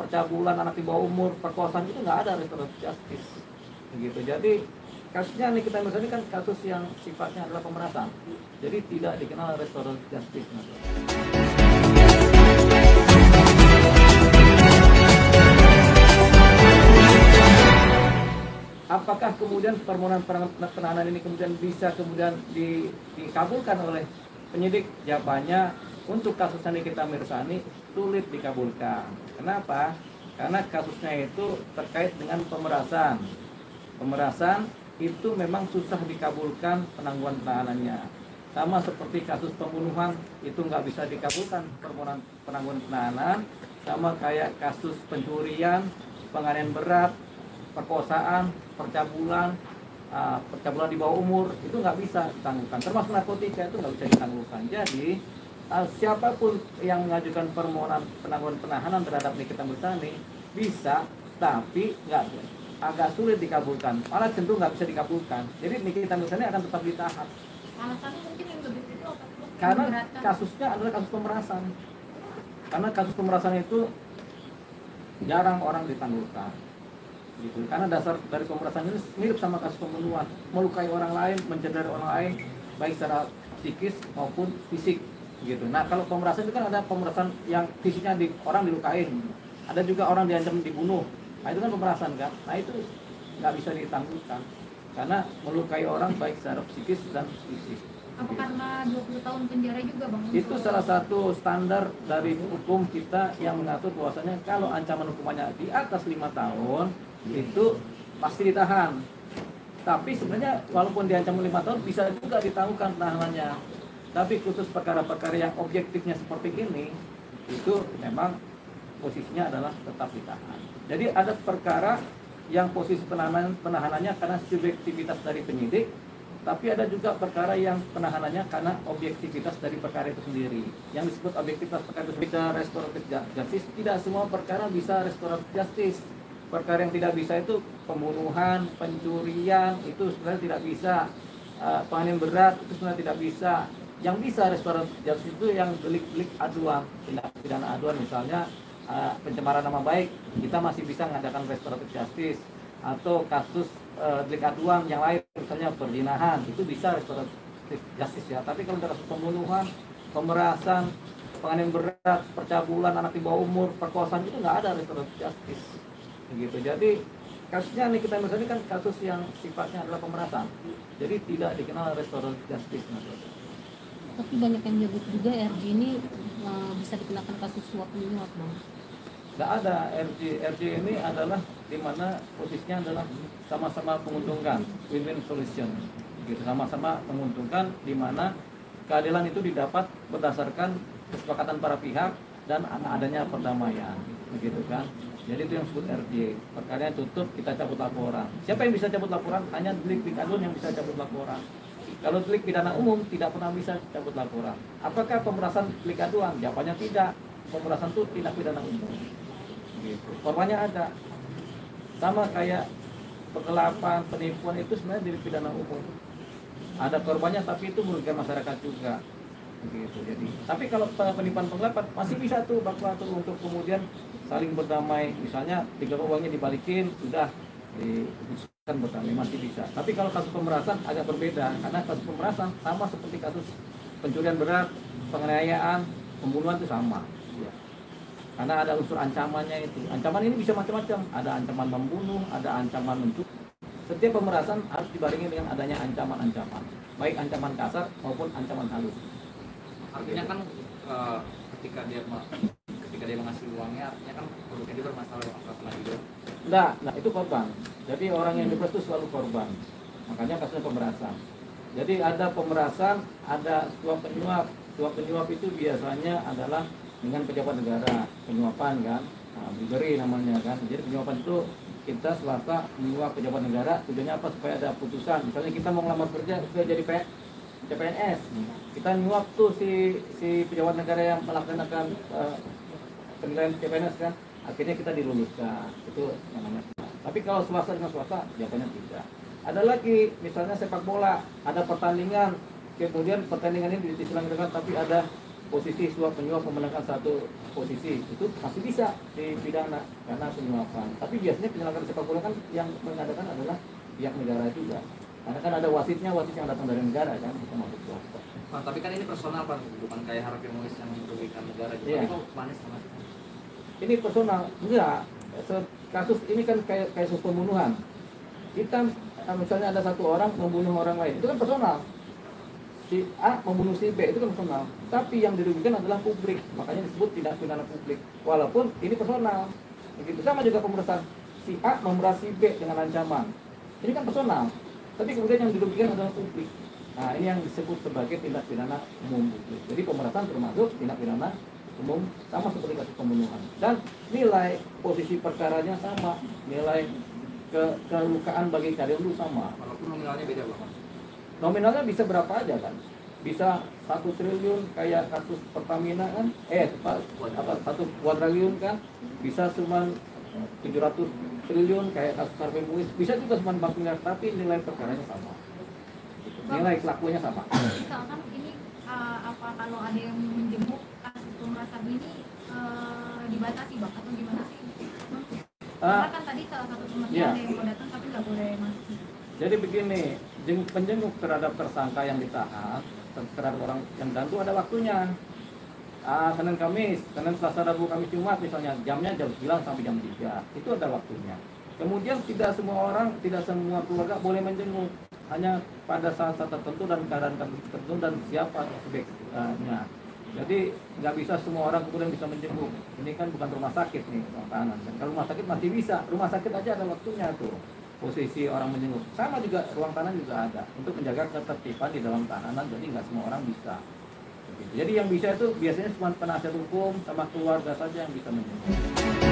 percabulan anak di bawah umur, perkosaan, itu nggak ada restoratif justice begitu. Jadi kasusnya Nikita Mirzani kan kasus yang sifatnya adalah pemerasan, jadi tidak dikenal restoratif justice. Apakah kemudian permohonan penahanan ini kemudian bisa kemudian dikabulkan oleh penyidik? Jawabannya, untuk kasusnya Nikita Mirzani sulit dikabulkan. Kenapa? Karena kasusnya itu terkait dengan pemerasan. Pemerasan itu memang susah dikabulkan penangguhan penahanannya. Sama seperti kasus pembunuhan, itu nggak bisa dikabulkan permohonan penangguhan penahanan. Sama kayak kasus pencurian, penganiayaan berat, perkosaan, percabulan di bawah umur, itu nggak bisa ditangguhkan. Termasuk narkotika itu nggak bisa ditangguhkan. Jadi siapapun yang mengajukan permohonan penangguhan penahanan terhadap Nikita Mirzani bisa, tapi agak sulit dikabulkan, malah cenderung nggak bisa dikabulkan. Jadi Nikita Mirzani akan tetap ditahan. Alasannya mungkin yang lebih itu apa? Karena kasusnya adalah kasus pemerasan. Karena kasus pemerasan itu jarang orang ditangguhkan. Gitu. Karena dasar dari pemerasan ini mirip sama kasus pembunuhan, melukai orang lain, mencederai orang lain, baik secara psikis maupun fisik. Gitu. Nah, kalau pemerasan itu kan ada pemerasan yang fisiknya orang dilukain, ada juga orang diancam dibunuh. Nah, itu kan pemerasan kan. Nah, itu nggak bisa ditangguhkan karena melukai orang baik secara psikis dan fisik. Apa karena 20 tahun penjara juga, Bang? Itu salah satu standar dari hukum kita yang mengatur bahwasanya kalau ancaman hukumannya di atas 5 tahun itu pasti ditahan. Tapi sebenarnya walaupun diancam 5 tahun bisa juga ditangguhkan penahanannya. Tapi khusus perkara-perkara yang objektifnya seperti ini, itu memang posisinya adalah tetap ditahan. Jadi ada perkara yang posisi penahanannya karena subjektivitas dari penyidik, tapi ada juga perkara yang penahanannya karena objektivitas dari perkara itu sendiri. Yang disebut objektivitas perkara itu bisa restoratif justice. Tidak semua perkara bisa restoratif justice. Perkara yang tidak bisa itu pembunuhan, pencurian, itu sebenarnya tidak bisa. Penganiayaan berat itu sebenarnya tidak bisa. Yang bisa restoratif justice itu yang delik-delik aduan, tindak pidana aduan, misalnya pencemaran nama baik, kita masih bisa mengadakan restoratif justice. Atau kasus delik aduan yang lain, misalnya perzinahan, itu bisa restoratif justice ya. Tapi kalau kasus pembunuhan, pemerasan, penganiayaan berat, percabulan anak di bawah umur, perkosaan, itu nggak ada restoratif justice. Begitu. Jadi kasusnya Nikita Mirzani kan kasus yang sifatnya adalah pemerasan, jadi tidak dikenal restoratif justice. Tapi banyak yang menyebut juga RJ ini bisa dikenakan kasus suap menyuap, Bang. Nggak ada. RJ ini adalah dimana posisinya adalah sama-sama menguntungkan, win-win solution gitu, sama-sama menguntungkan, dimana keadilan itu didapat berdasarkan kesepakatan para pihak dan adanya perdamaian begitu kan. Jadi itu yang disebut RJ. Perkaranya tutup, kita cabut laporan. Siapa yang bisa cabut laporan? Hanya delik aduan yang bisa cabut laporan. Kalau delik pidana umum tidak pernah bisa cabut laporan. Apakah pemerasan delik aduan? Jawabannya tidak. Pemerasan itu tindak pidana umum. Gitu. Korbannya ada. Sama kayak penggelapan, penipuan, itu sebenarnya delik pidana umum. Ada korbannya, tapi itu merugikan masyarakat juga. Begitu. Jadi, tapi kalau penipuan penggelapan masih bisa tuh untuk kemudian saling berdamai. Misalnya uangnya dibalikin, sudah diputuskan berdamai, masih bisa. Tapi kalau kasus pemerasan agak berbeda, karena kasus pemerasan sama seperti kasus pencurian berat, penganiayaan, pembunuhan itu sama. Karena ada unsur ancamannya itu. Ancaman ini bisa macam-macam. Ada ancaman membunuh, ada ancaman mencuri. Setiap pemerasan harus dibarengi dengan adanya ancaman-ancaman, baik ancaman kasar maupun ancaman halus. Artinya kan ketika dia mengasih uangnya, artinya kan produknya dia bermasalah apa pernah juga. Enggak, itu korban. Jadi orang yang diperas itu selalu korban. Makanya kasusnya pemerasan. Jadi ada pemerasan, ada suap penyuap. Suap penyuap itu biasanya adalah dengan pejabat negara, penyuapan kan, diberi namanya kan. Jadi penyuapan itu kita swasta menyuap pejabat negara, tujuannya apa? Supaya ada putusan. Misalnya kita mau ngelamar kerja supaya jadi CPNS, kita nyuap tuh si pejabat negara yang melaksanakan penilaian CPNS kan, akhirnya kita diluluskan. Itu yang namanya. Tapi kalau swasta dengan swasta, jawabannya tidak. Ada lagi, misalnya sepak bola, ada pertandingan, kemudian pertandingan ini diselenggarakan, tapi ada posisi suap penyuap memenangkan satu posisi itu masih bisa dipidana karena penyuapan. Tapi biasanya penyelenggaraan sepak bola kan yang mengadakan adalah pihak negara juga. Karena kan ada wasitnya, wasit yang datang dari negara kan, bukan wasit swasta. Pak, tapi kan ini personal Pak, bukan kayak Harvey Mois yang merugikan negara. Iya. Tapi kok manis sama sih? Ini personal, enggak. Kasus ini kan kayak kasus pembunuhan. Kita misalnya ada satu orang membunuh orang lain, itu kan personal. Si A membunuh si B, itu kan personal. Tapi yang dirugikan adalah publik, makanya disebut tindak pidana publik. Walaupun ini personal. Begitu sama juga pemerasan. Si A memeras si B dengan ancaman. Ini kan personal. Tapi kemudian yang dirugikan adalah publik. Nah, ini yang disebut sebagai tindak pidana umum publik. Jadi pemerasan termasuk tindak pidana umum sama seperti kasus pembunuhan. Dan nilai posisi perkaranya sama, nilai kelukaan bagi karyawan itu sama. Walaupun nominalnya beda Pak. Nominalnya bisa berapa aja kan? Bisa 1 triliun kayak kasus Pertamina kan? 1 kuadriliun kan? Bisa cuma 700 triliun kayak kasus Harvey Mois. Bisa juga cuma 4 miliar, tapi nilai perkaranya sama. Nilai kelakuannya sama. Misalkan ini apa kalau ada yang menjenguk kasus pemerasan ini dibatasi Bang atau gimana sih? Karena kan tadi salah satu temannya Iya. ada yang mau datang tapi nggak boleh masuk. Jadi begini, penjenguk terhadap tersangka yang ditahan, terhadap orang yang tentu ada waktunya. Senin Kamis, Senin Selasa Rabu Kamis Jumat misalnya, jamnya jam 9 sampai jam 3, itu ada waktunya. Kemudian tidak semua orang, tidak semua keluarga boleh menjenguk, hanya pada saat-saat tertentu dan keadaan tertentu dan siapa sebaiknya. Jadi nggak bisa semua orang kemudian bisa menjenguk. Ini kan bukan rumah sakit nih, ruang tahanan. Kalau rumah sakit masih bisa, rumah sakit aja ada waktunya tuh. Posisi orang menjenguk. Sama juga ruang tahanan juga ada untuk menjaga ketertiban di dalam tahanan. Jadi nggak semua orang bisa. Jadi yang bisa itu biasanya cuma penasihat hukum sama keluarga saja yang bisa menjenguk.